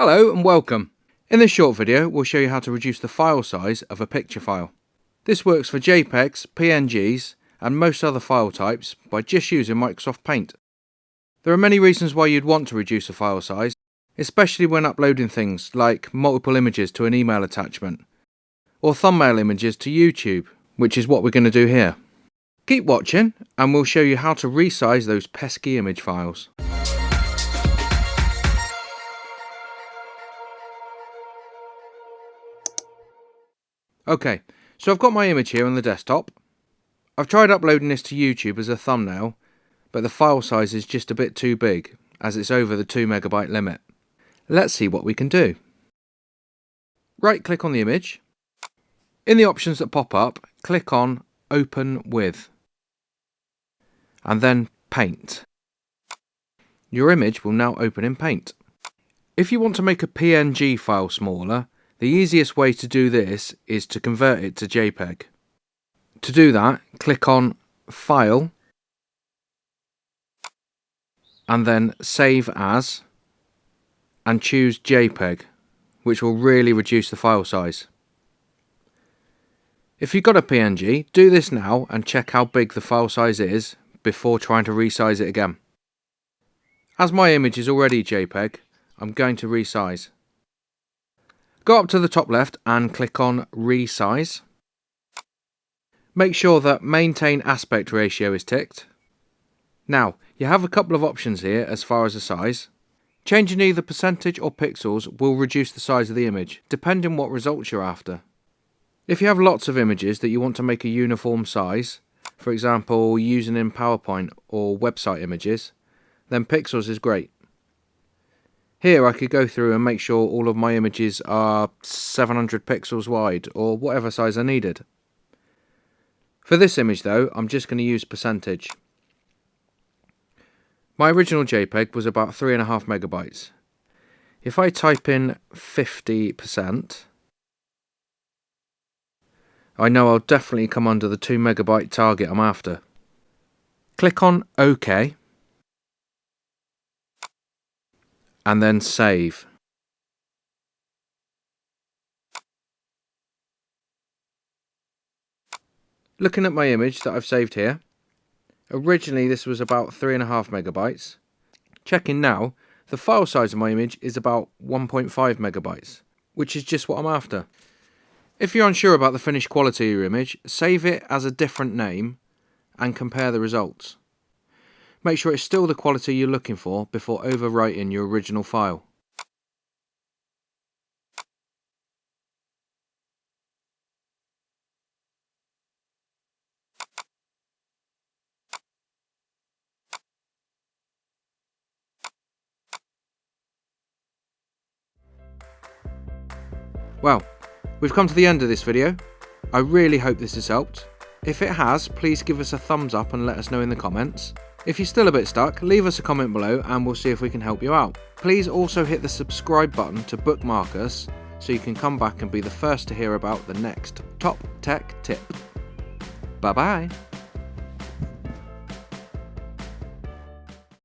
Hello and welcome. In this short video we'll show you how to reduce the file size of a picture file. This works for JPEGs, PNGs and most other file types by just using Microsoft Paint. There are many reasons why you'd want to reduce a file size, especially when uploading things like multiple images to an email attachment or thumbnail images to YouTube, which is what we're going to do here. Keep watching and we'll show you how to resize those pesky image files. Okay, so I've got my image here on the desktop. I've tried uploading this to YouTube as a thumbnail, but the file size is just a bit too big as it's over the 2 MB limit. Let's see what we can do. Right click on the image. In the options that pop up, click on Open With and then Paint. Your image will now open in Paint. If you want to make a PNG file smaller, the easiest way to do this is to convert it to JPEG. To do that, click on File and then Save As and choose JPEG, which will really reduce the file size. If you've got a PNG, do this now and check how big the file size is before trying to resize it again. As my image is already JPEG, I'm going to resize. Go up to the top left and click on Resize. Make sure that Maintain Aspect Ratio is ticked. Now, you have a couple of options here as far as the size. Changing either percentage or pixels will reduce the size of the image, depending what results you're after. If you have lots of images that you want to make a uniform size, for example using in PowerPoint or website images, then pixels is great. Here I could go through and make sure all of my images are 700 pixels wide or whatever size I needed. For this image though, I'm just going to use percentage. My original JPEG was about 3.5 MB. If I type in 50%, I know I'll definitely come under the 2 MB target I'm after. Click on OK and then Save. Looking at my image that I've saved here, originally this was about 3.5 MB. Checking now, the file size of my image is about 1.5 MB, which is just what I'm after. If you're unsure about the finished quality of your image, save it as a different name and compare the results. Make sure it's still the quality you're looking for before overwriting your original file. Well, we've come to the end of this video. I really hope this has helped. If it has, please give us a thumbs up and let us know in the comments. If you're still a bit stuck, leave us a comment below and we'll see if we can help you out. Please also hit the subscribe button to bookmark us so you can come back and be the first to hear about the next top tech tip. Bye bye.